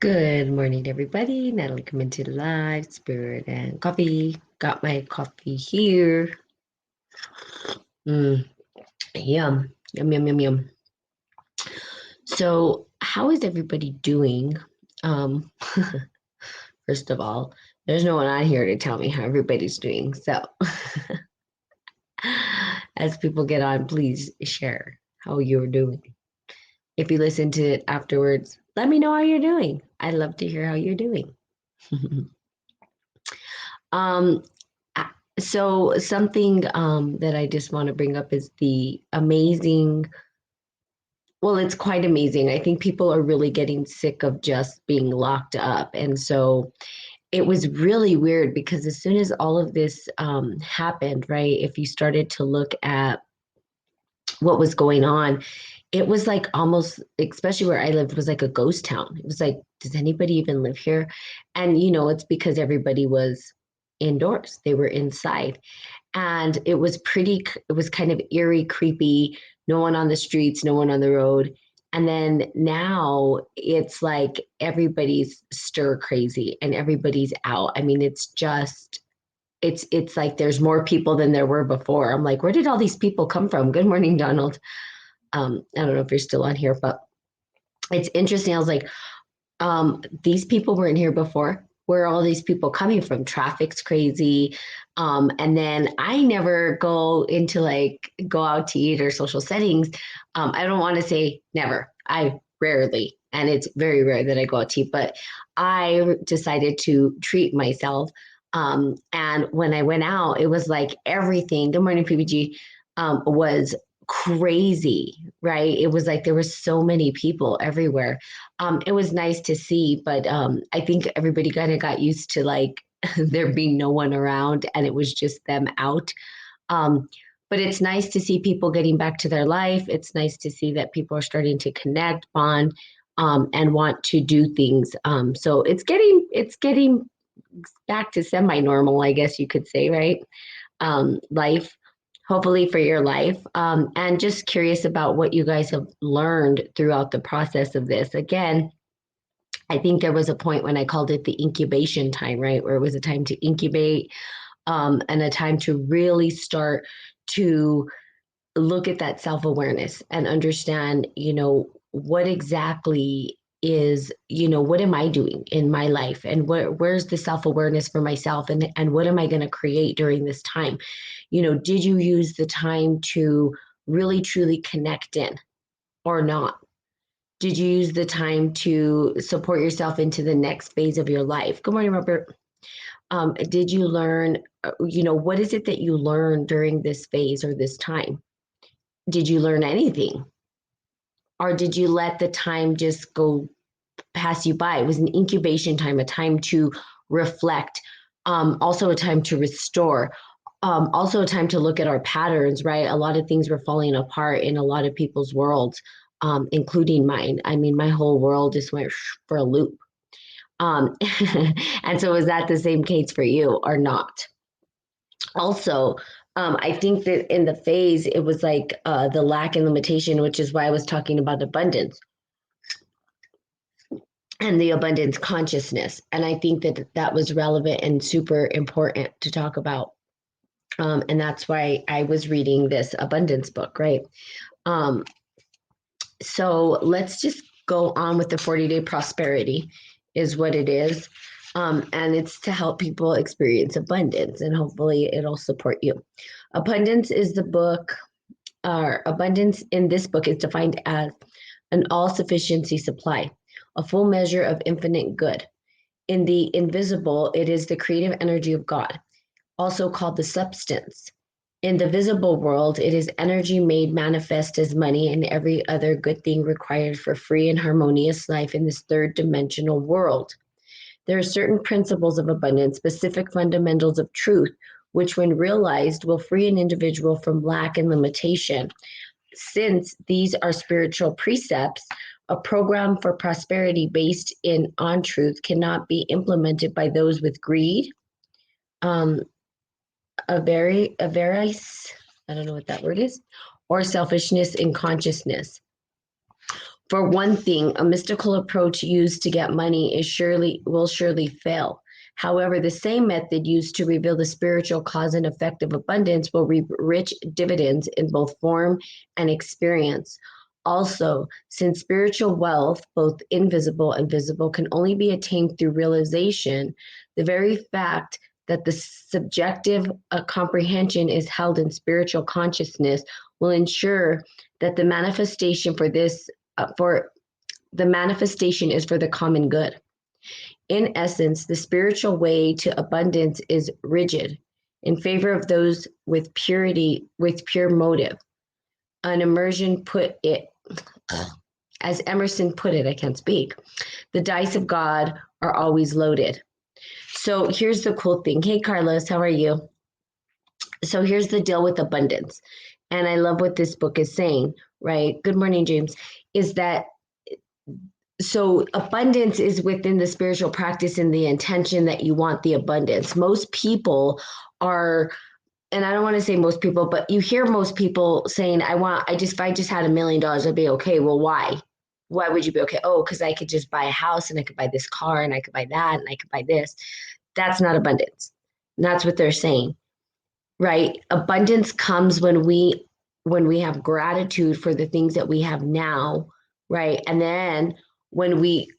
Good morning, everybody. Natalie coming to live, spirit and coffee. Got my coffee here. Mm, yum, yum, yum, yum, yum. So, how is everybody doing? Um, First of all, there's no one on here to tell me how everybody's doing. So, as people get on, please share how you're doing. If you listen to it afterwards, let me know how you're doing. I'd love to hear how you're doing. Um, so something that I just want to bring up is the amazing, well, it's quite amazing. I think people are really getting sick of just being locked up. And so it was really weird because as soon as all of this happened, right, if you started to look at what was going on, it was like almost, especially where I lived, was like a ghost town. It was like, does anybody even live here? And, it's because everybody was indoors, they were inside. And it was kind of eerie, creepy, no one on the streets, no one on the road. And then now it's like everybody's stir crazy and everybody's out. I mean, it's like there's more people than there were before. I'm like, where did all these people come from? Good morning, Donald. I don't know if you're still on here, but it's interesting. I was like, these people weren't here before. Where are all these people coming from? Traffic's crazy. And then I never go out to eat or social settings. I don't want to say never. I rarely, and it's very rare that I go out to eat, but I decided to treat myself. And when I went out, it was like everything. Good morning, PBG. Was crazy, right? It was like there were so many people everywhere. It was nice to see, but I think everybody kind of got used to like there being no one around and it was just them out. Um, but it's nice to see people getting back to their life. It's nice to see that people are starting to connect, bond, and want to do things. So it's getting back to semi-normal, I guess you could say, right? Life, hopefully for your life. And just curious about what you guys have learned throughout the process of this. Again, I think there was a point when I called it the incubation time, right? Where it was a time to incubate, and a time to really start to look at that self awareness and understand, what exactly is, what am I doing in my life and where's the self awareness for myself and what am I going to create during this time? Did you use the time to really truly connect in or not? Did you use the time to support yourself into the next phase of your life? Good morning, Robert. Did you learn, what is it that you learned during this phase or this time? Did you learn anything? Or did you let the time just go pass you by? It was an incubation time, a time to reflect, also a time to restore, also a time to look at our patterns, right? A lot of things were falling apart in a lot of people's worlds, including mine. I mean, my whole world just went for a loop. Um, and so, is that the same case for you or not? Also, I think that in the phase, it was like the lack and limitation, which is why I was talking about abundance and the abundance consciousness. And I think that that was relevant and super important to talk about. And that's why I was reading this abundance book, right? Um, so let's just go on with the 40-day prosperity, is what it is. And it's to help people experience abundance, and hopefully it'll support you. Abundance is the book, or abundance in this book is defined as an all sufficiency supply, a full measure of infinite good. In the invisible, it is the creative energy of God, also called the substance. In the visible world, it is energy made manifest as money and every other good thing required for free and harmonious life in this third dimensional world. There are certain principles of abundance, specific fundamentals of truth, which, when realized, will free an individual from lack and limitation. Since these are spiritual precepts, a program for prosperity based on truth cannot be implemented by those with greed, um, avarice, I don't know what that word is, or selfishness in consciousness. For one thing, a mystical approach used to get money will surely fail. However, the same method used to reveal the spiritual cause and effect of abundance will reap rich dividends in both form and experience. Also, since spiritual wealth, both invisible and visible, can only be attained through realization, the very fact that the subjective comprehension is held in spiritual consciousness will ensure that the manifestation for the manifestation is for the common good. In essence, the spiritual way to abundance is rigid in favor of those with purity, with pure motive. An immersion put it, as Emerson put it, I can't speak, the dice of God are always loaded. So here's the cool thing. Hey, Carlos, how are you? So here's the deal with abundance. And I love what this book is saying, right? Good morning, James. Is that so abundance is within the spiritual practice and the intention that you want the abundance. Most people are, and I don't want to say most people, but you hear most people saying, if I just had $1 million, I'd be okay. Well, why? Why would you be okay? Oh, because I could just buy a house and I could buy this car and I could buy that and I could buy this. That's not abundance. And that's what they're saying, right? Abundance comes when we have gratitude for the things that we have now, right? And then when we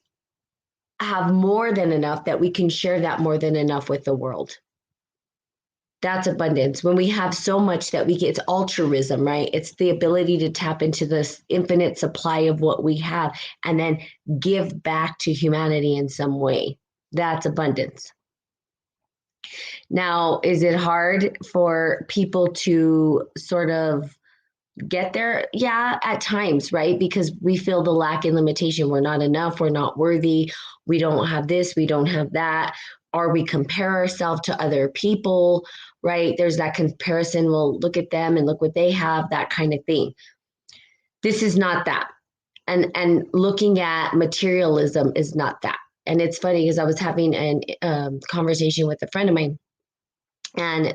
have more than enough, that we can share that more than enough with the world. That's abundance. When we have so much that it's altruism, right? It's the ability to tap into this infinite supply of what we have and then give back to humanity in some way. That's abundance. Now, is it hard for people to sort of get there? Yeah, at times, right? Because we feel the lack and limitation. We're not enough. We're not worthy. We don't have this. We don't have that. Or we compare ourselves to other people, right? There's that comparison. Well, look at them and look what they have, that kind of thing. This is not that. And looking at materialism is not that. And it's funny because I was having a conversation with a friend of mine, and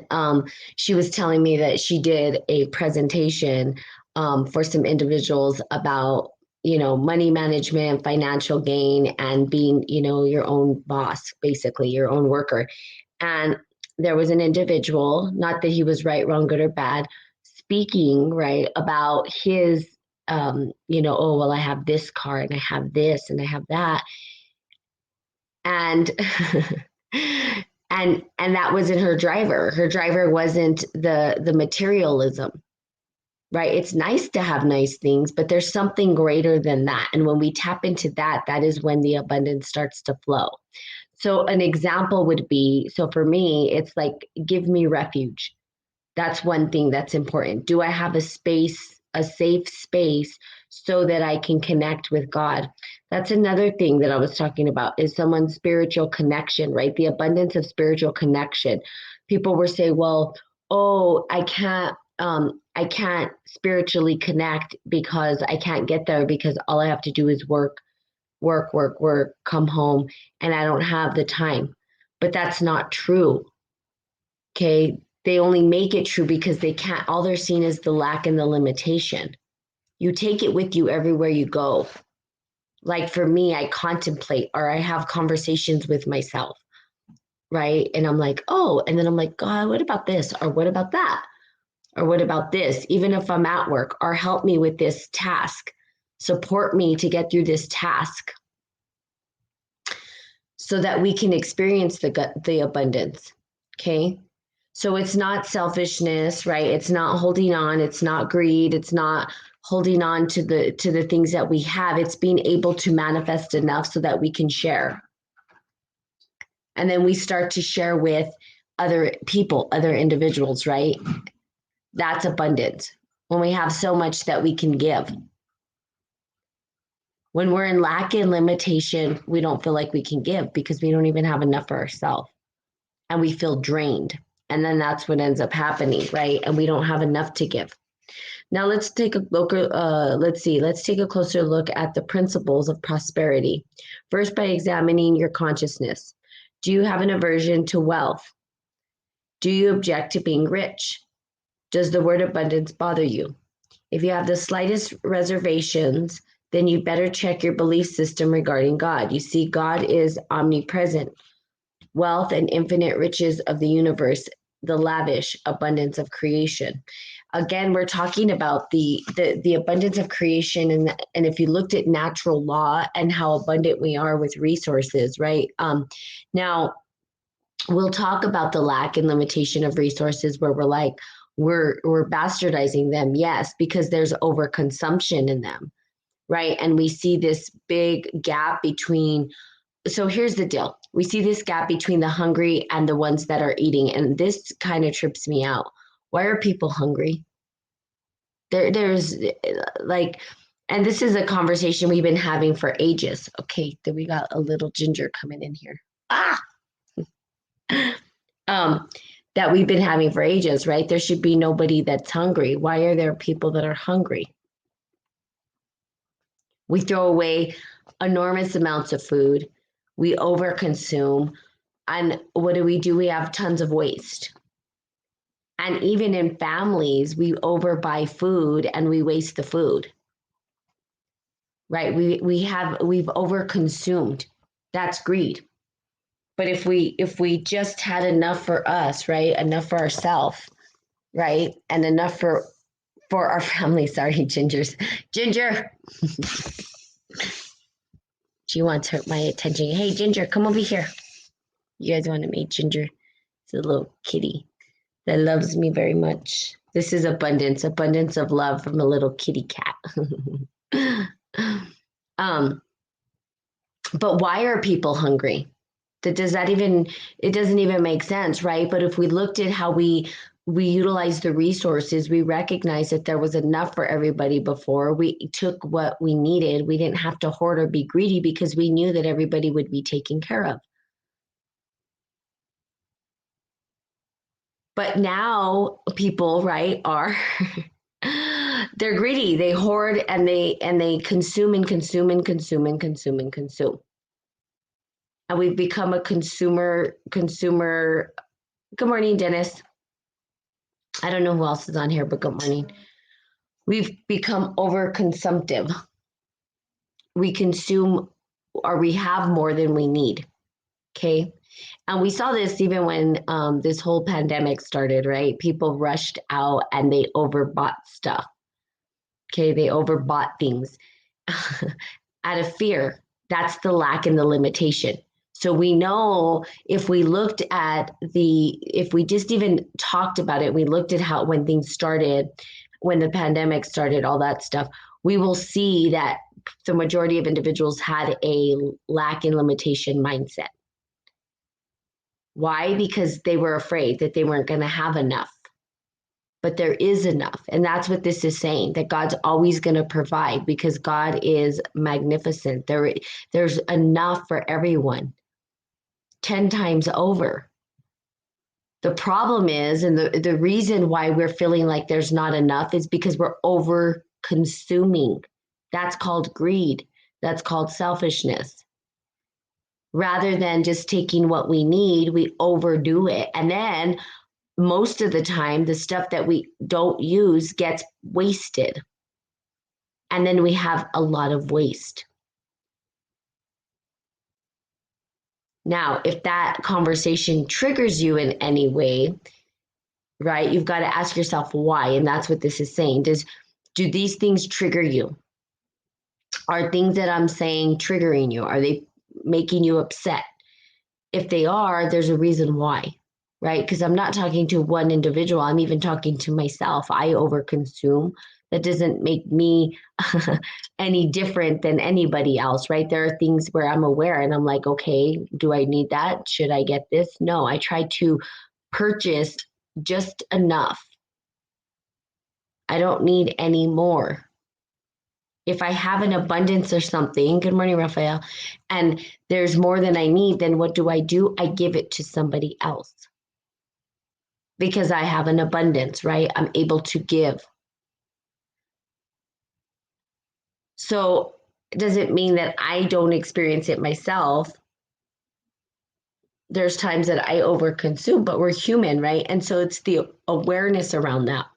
she was telling me that she did a presentation for some individuals about money management, financial gain, and being your own boss, basically your own worker. And there was an individual, not that he was right, wrong, good, or bad, speaking right about his oh well, I have this car and I have this and I have that, and and that wasn't her driver. Her driver wasn't the materialism, right? It's nice to have nice things, but there's something greater than that. And when we tap into that, that is when the abundance starts to flow. So an example would be, so for me, it's like, give me refuge. That's one thing that's important. Do I have a space, a safe space, so that I can connect with God? That's another thing that I was talking about, is someone's spiritual connection, right? The abundance of spiritual connection. People were saying, well, oh, I can't spiritually connect because I can't get there because all I have to do is work, come home, and I don't have the time. But that's not true. Okay. They only make it true because they can't, all they're seeing is the lack and the limitation. You take it with you everywhere you go. Like for me, I contemplate or I have conversations with myself, right? And I'm like, oh, and then I'm like, God, what about this? Or what about that? Or what about this? Even if I'm at work, or help me with this task, support me to get through this task so that we can experience the abundance. Okay. So it's not selfishness, right? It's not holding on. It's not greed. It's not holding on to the things that we have. It's being able to manifest enough so that we can share. And then we start to share with other people, other individuals, right? That's abundance. When we have so much that we can give. When we're in lack and limitation, we don't feel like we can give because we don't even have enough for ourselves. And we feel drained. And then that's what ends up happening, right? And we don't have enough to give. Now let's take a look. Let's take a closer look at the principles of prosperity. First, by examining your consciousness. Do you have an aversion to wealth? Do you object to being rich? Does the word abundance bother you? If you have the slightest reservations, then you better check your belief system regarding God. You see, God is omnipresent, wealth and infinite riches of the universe, the lavish abundance of creation. Again, we're talking about the abundance of creation, and if you looked at natural law and how abundant we are with resources, right? Now we'll talk about the lack and limitation of resources, where we're bastardizing them, yes, because there's overconsumption in them, right? And we see this big gap between. So here's the deal. We see this gap between the hungry and the ones that are eating. And this kind of trips me out. Why are people hungry? There's like, and this is a conversation we've been having for ages. Okay, then we got a little ginger coming in here. Ah, um, that we've been having for ages, right? There should be nobody that's hungry. Why are there people that are hungry? We throw away enormous amounts of food. We overconsume. And what do? We have tons of waste. And even in families, we overbuy food and we waste the food. Right? We've overconsumed. That's greed. But if we just had enough for us, right? Enough for ourselves, right? And enough for our family. Sorry, Ginger. She wants my attention. Hey, Ginger, come over here. You guys want to meet Ginger? It's a little kitty that loves me very much. This is abundance of love from a little kitty cat. But why are people hungry? It doesn't even make sense, right? But if we looked at how we utilize the resources, we recognize that there was enough for everybody before. We took what we needed. We didn't have to hoard or be greedy because we knew that everybody would be taken care of. But now people, right, are they're greedy. They hoard and they consume and consume and consume and consume and consume. And we've become a consumer. Good morning, Dennis. I don't know who else is on here, but good morning. We've become overconsumptive. We consume, or we have more than we need. Okay. And we saw this even when this whole pandemic started, right? People rushed out and they overbought stuff. Okay. They overbought things out of fear. That's the lack and the limitation. So we know if we just even talked about it, we looked at how when things started, when the pandemic started, all that stuff, we will see that the majority of individuals had a lack and limitation mindset. Why? Because they were afraid that they weren't going to have enough. But there is enough. And that's what this is saying, that God's always going to provide because God is magnificent. There's enough for everyone. 10 times over. The problem is, and the reason why we're feeling like there's not enough is because we're over consuming. That's called greed. That's called selfishness. Rather than just taking what we need, we overdo it. And then most of the time, the stuff that we don't use gets wasted. And then we have a lot of waste. Now, if that conversation triggers you in any way, right, you've got to ask yourself why. And that's what this is saying. Do these things trigger you? Are things that I'm saying triggering you? Are they making you upset? If they are, there's a reason why, right? Because I'm not talking to one individual. I'm even talking to myself. I overconsume. That doesn't make me any different than anybody else, right? There are things where I'm aware and I'm like, okay, do I need that? Should I get this? No, I try to purchase just enough. I don't need any more. If I have an abundance or something, good morning, Raphael, and there's more than I need, then what do? I give it to somebody else because I have an abundance, right? I'm able to give. So does it mean that I don't experience it myself? There's times that I overconsume, but we're human, right? And so it's the awareness around that.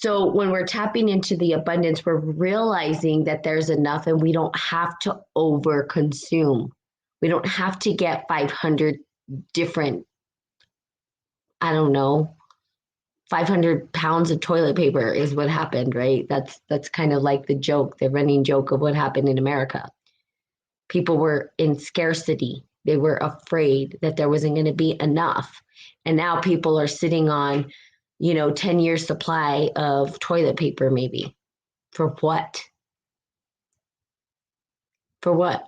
So when we're tapping into the abundance, we're realizing that there's enough and we don't have to over consume. We don't have to get 500 different, I don't know, 500 pounds of toilet paper is what happened, right? That's kind of like the joke, the running joke of what happened in America. People were in scarcity. They were afraid that there wasn't going to be enough. And now people are sitting on, 10-year supply of toilet paper, maybe. For what? For what?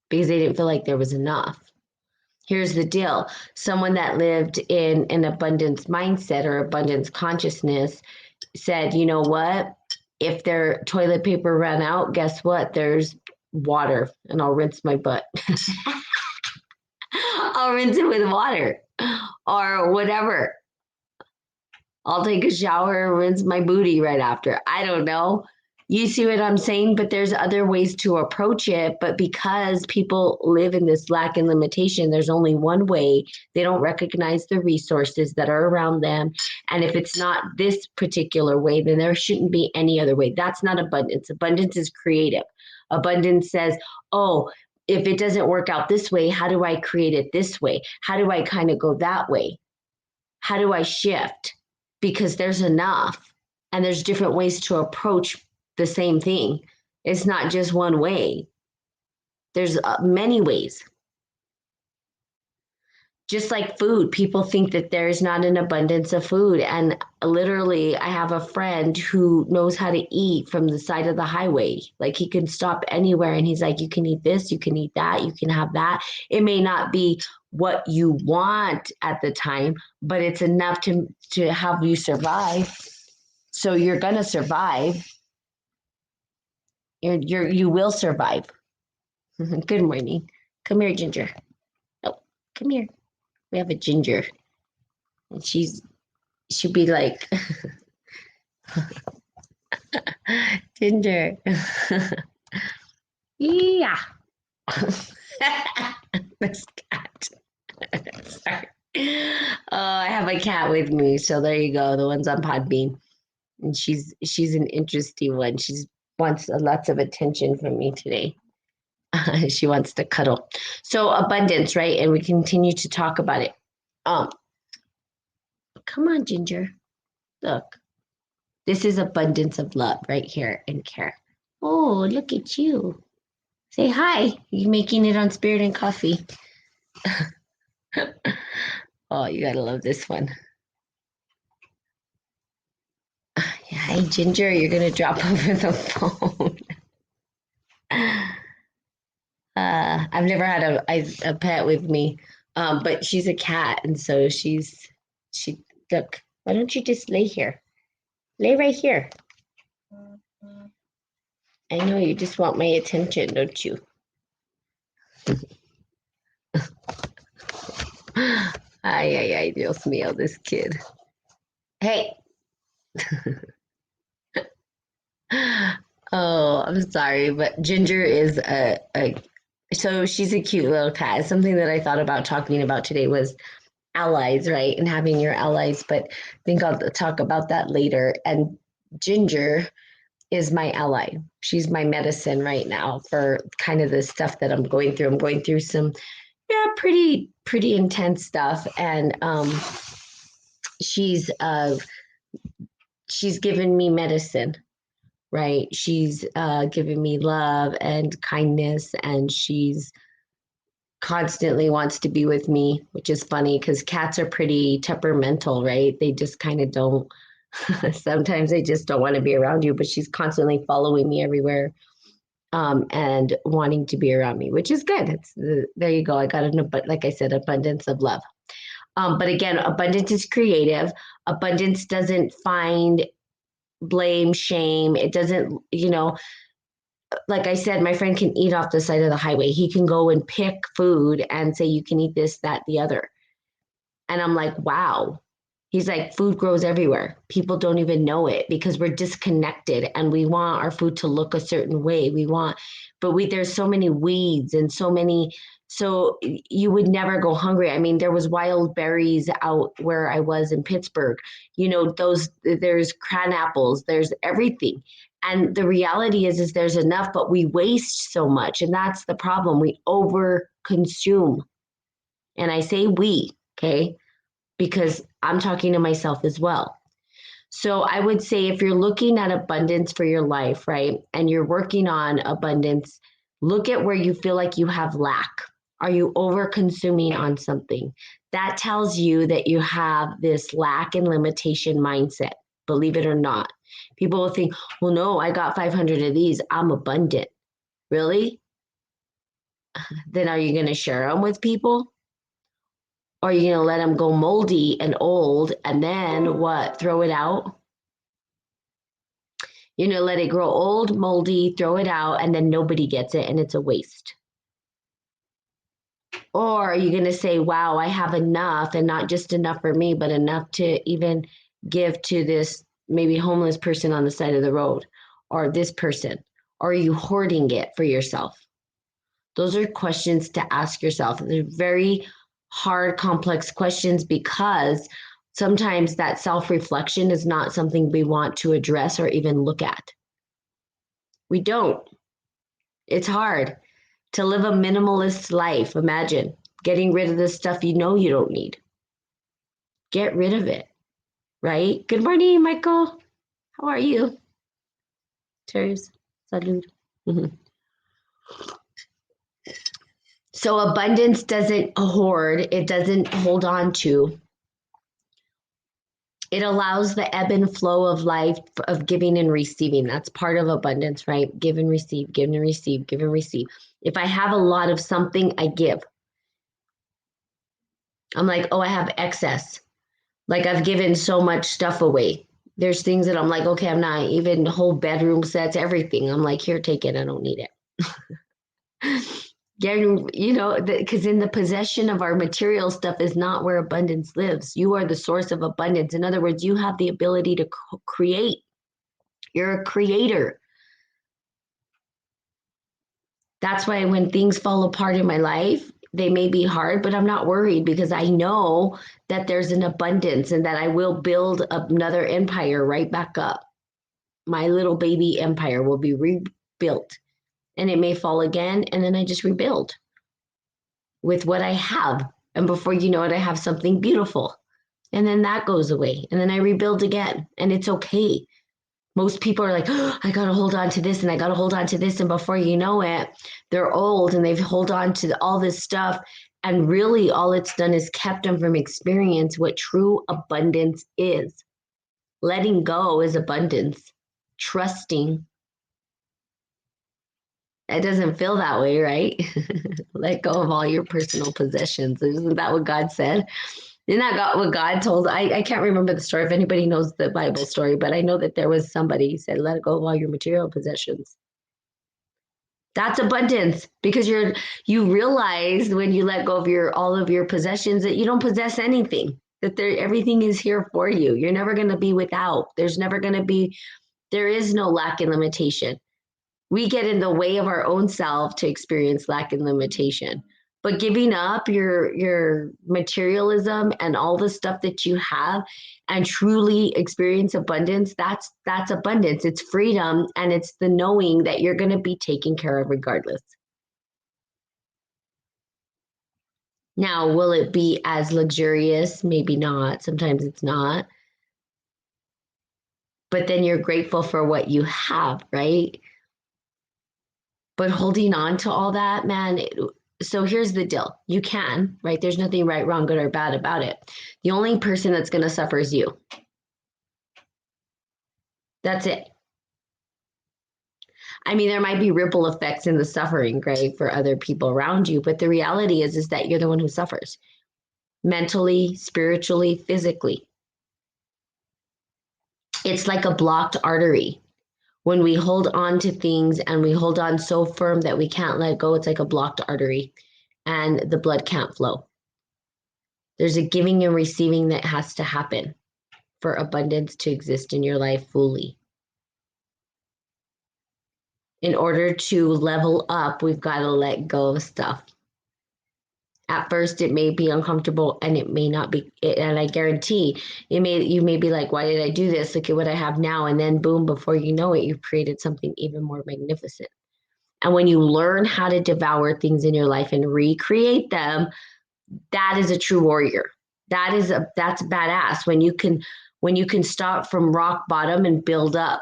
Because they didn't feel like there was enough. Here's the deal. Someone that lived in an abundance mindset or abundance consciousness said, you know what? If their toilet paper ran out, guess what? There's water and I'll rinse my butt. I'll rinse it with water or whatever. I'll take a shower and rinse my booty right after. I don't know. You see what I'm saying? But there's other ways to approach it. But because people live in this lack and limitation, there's only one way. They don't recognize the resources that are around them. And if it's not this particular way, then there shouldn't be any other way. That's not abundance. Abundance is creative. Abundance says, oh, if it doesn't work out this way, how do I create it this way? How do I kind of go that way? How do I shift? Because there's enough and there's different ways to approach the same thing. It's not just one way. There's many ways. Just like food, people think that there's not an abundance of food. And literally, I have a friend who knows how to eat from the side of the highway. Like he can stop anywhere and he's like, you can eat this, you can eat that, you can have that. It may not be what you want at the time, but it's enough to have you survive. So you're gonna survive. You will survive. Good morning. Come here, Ginger. Oh, come here. We have a Ginger. And she'll be like, Ginger. Yeah. This cat. Sorry. Oh, I have a cat with me. So there you go. The one's on Podbean. And she's an interesting one. She wants lots of attention from me today. She wants to cuddle. So abundance, right? And we continue to talk about it. Come on, Ginger. Look. This is abundance of love right here and care. Oh, look at you. Say hi. You making it on Spirit and Coffee. Oh, you gotta love this one. Hi, Ginger. You're gonna drop over the phone. I've never had a pet with me, but she's a cat, and so she look. Why don't you just lay here? Lay right here. I know you just want my attention, don't you? Ay, Dios mío, this kid. Hey. Oh, I'm sorry, but Ginger is so she's a cute little cat. Something that I thought about talking about today was allies, right? And having your allies, but I think I'll talk about that later. And Ginger is my ally. She's my medicine right now for kind of the stuff that I'm going through. I'm going through some pretty intense stuff, and she's given me medicine, right? She's given me love and kindness, and she's constantly wants to be with me, which is funny because cats are pretty temperamental, right? They just kind of don't. Sometimes they just don't want to be around you, but she's constantly following me everywhere, and wanting to be around me, which is good. There you go. I got like I said, abundance of love. But again, abundance is creative. Abundance doesn't find blame, shame. It doesn't, like I said, my friend can eat off the side of the highway. He can go and pick food and say, you can eat this, that, the other. And I'm like, wow. He's like, food grows everywhere. People don't even know it because we're disconnected and we want our food to look a certain way. There's so many weeds and so you would never go hungry. I mean, there was wild berries out where I was in Pittsburgh, there's cran apples, there's everything. And the reality is there's enough, but we waste so much. And that's the problem. We over consume. And I say we, okay? Because I'm talking to myself as well. So I would say if you're looking at abundance for your life, right, and you're working on abundance, look at where you feel like you have lack. Are you over consuming on something? That tells you that you have this lack and limitation mindset, believe it or not. People will think, well, no, I got 500 of these. I'm abundant. Really? Then are you going to share them with people? Or are you going to let them go moldy and old and then what? Throw it out? Let it grow old, moldy, throw it out, and then nobody gets it and it's a waste. Or are you going to say, wow, I have enough, and not just enough for me, but enough to even give to this maybe homeless person on the side of the road, or this person? Or are you hoarding it for yourself? Those are questions to ask yourself. They're very hard, complex questions because sometimes that self-reflection is not something we want to address or even look at. We don't. It's hard to live a minimalist life. Imagine getting rid of the stuff you know you don't need. Get rid of it, right? Good morning, Michael. How are you? Cheers. Salud. Mm-hmm. So abundance doesn't hoard, it doesn't hold on to. It allows the ebb and flow of life of giving and receiving. That's part of abundance, right? Give and receive, give and receive, give and receive. If I have a lot of something, I give. I'm like, oh, I have excess. Like I've given so much stuff away. There's things that I'm like, okay, I'm not even whole bedroom sets, everything. I'm like, here, take it. I don't need it. Because in the possession of our material stuff is not where abundance lives. You are the source of abundance. In other words, you have the ability to create. You're a creator. That's why when things fall apart in my life, they may be hard, but I'm not worried because I know that there's an abundance and that I will build another empire right back up. My little baby empire will be rebuilt, and it may fall again, and then I just rebuild with what I have. And before you know it, I have something beautiful. And then that goes away. And then I rebuild again. And it's okay. Most people are like, oh, I got to hold on to this and I got to hold on to this. And before you know it, they're old and they've hold on to all this stuff. And really all it's done is kept them from experience what true abundance is. Letting go is abundance. Trusting. It doesn't feel that way, right? Let go of all your personal possessions. Isn't that what God said? Isn't that what God told? I can't remember the story if anybody knows the Bible story, but I know that there was somebody who said, let go of all your material possessions. That's abundance because you realize when you let go of all of your possessions that you don't possess anything, that everything is here for you. You're never going to be without. There is no lack and limitation. We get in the way of our own self to experience lack and limitation. But giving up your materialism and all the stuff that you have and truly experience abundance, that's abundance. It's freedom, and it's the knowing that you're going to be taken care of regardless. Now, will it be as luxurious? Maybe not. Sometimes it's not. But then you're grateful for what you have, right? But holding on to all that, man, so here's the deal. You can, right? There's nothing right, wrong, good, or bad about it. The only person that's going to suffer is you. That's it. I mean, there might be ripple effects in the suffering, right, for other people around you, but the reality is that you're the one who suffers mentally, spiritually, physically. It's like a blocked artery. When we hold on to things and we hold on so firm that we can't let go, it's like a blocked artery and the blood can't flow. There's a giving and receiving that has to happen. for abundance to exist in your life fully. In order to level up, we've got to let go of stuff. At first, it may be uncomfortable and it may not be. And I guarantee you may be like, why did I do this? Look at what I have now. And then boom, before you know it, you've created something even more magnificent. And when you learn how to devour things in your life and recreate them, that is a true warrior. That's badass when you can start from rock bottom and build up.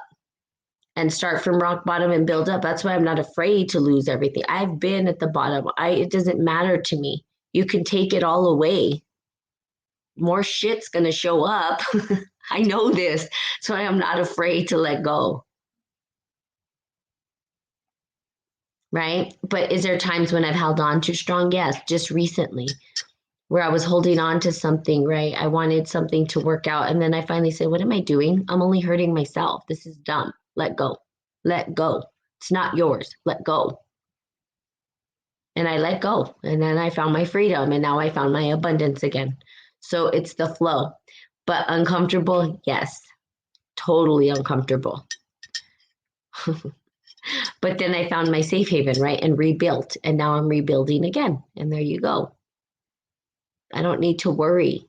And start from rock bottom and build up. That's why I'm not afraid to lose everything. I've been at the bottom. It doesn't matter to me. You can take it all away. More shit's going to show up. I know this. So I am not afraid to let go. Right? But is there times when I've held on too strong? Yes, just recently, where I was holding on to something, right? I wanted something to work out. And then I finally said, what am I doing? I'm only hurting myself. This is dumb. Let go. Let go. It's not yours. Let go. And I let go. And then I found my freedom. And now I found my abundance again. So it's the flow. But uncomfortable, yes. Totally uncomfortable. But then I found my safe haven, right? And rebuilt. And now I'm rebuilding again. And there you go. I don't need to worry.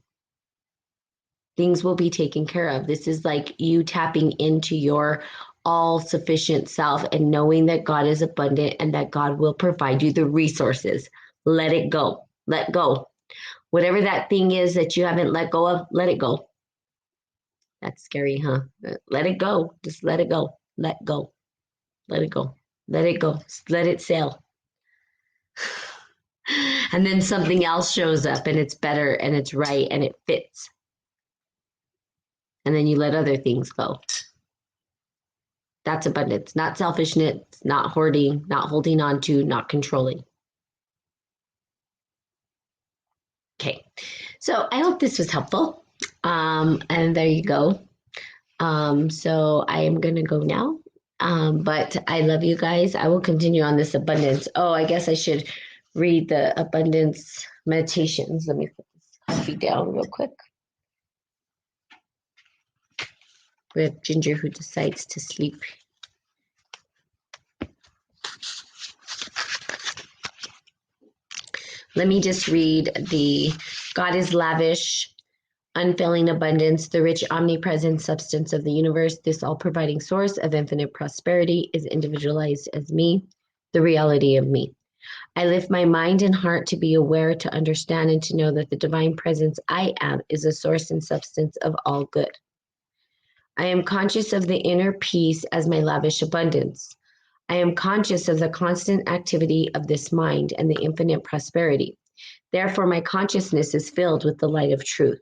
Things will be taken care of. This is like you tapping into your all-sufficient self and knowing that God is abundant and that God will provide you the resources. Let it go. Let go. Whatever that thing is that you haven't let go of, let it go. That's scary, huh? Let it go. Just let it go. Let go. Let it go. Let it go. Just let it sail. And then something else shows up and it's better and it's right and it fits. And then you let other things go. That's abundance, not selfishness, not hoarding, not holding on to, not controlling. Okay, so I hope this was helpful. And there you go. So I am going to go now. But I love you guys. I will continue on this abundance. Oh, I guess I should read the abundance meditations. Let me put this coffee down real quick. We have Ginger who decides to sleep. Let me just read the God is lavish, unfailing abundance, the rich omnipresent substance of the universe, this all-providing source of infinite prosperity is individualized as me, the reality of me. I lift my mind and heart to be aware, to understand, and to know that the divine presence I am is the source and substance of all good. I am conscious of the inner peace as my lavish abundance. I am conscious of the constant activity of this mind and the infinite prosperity. Therefore, my consciousness is filled with the light of truth.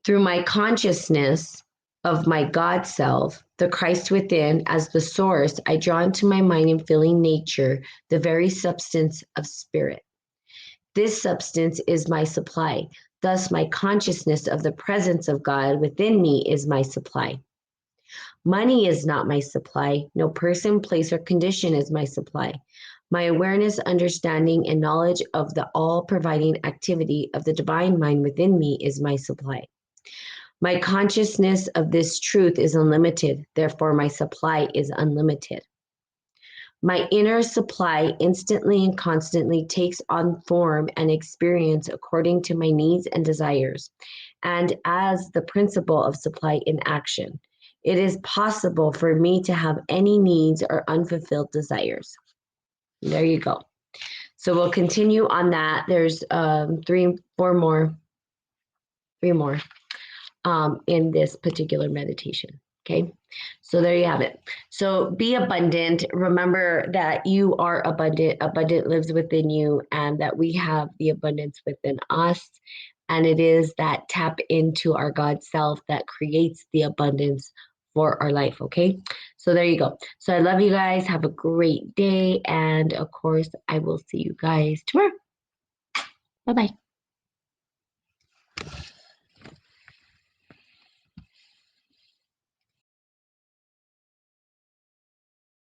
Through my consciousness of my God self, the Christ within, as the source, I draw into my mind and feeling nature the very substance of spirit. This substance is my supply. Thus, my consciousness of the presence of God within me is my supply. Money is not my supply. No person, place, or condition is my supply. My awareness, understanding, and knowledge of the all-providing activity of the divine mind within me is my supply. My consciousness of this truth is unlimited. Therefore, my supply is unlimited. My inner supply instantly and constantly takes on form and experience according to my needs and desires, and as the principle of supply in action. It is possible for me to have any needs or unfulfilled desires. There you go. So we'll continue on that. There's three more in this particular meditation. Okay, so there you have it. So be abundant. Remember that you are abundant. Abundant lives within you, and that we have the abundance within us. And it is that tap into our God self that creates the abundance for our life. Okay, so there you go. So I love you guys. Have a great day. And of course, I will see you guys tomorrow. Bye-bye.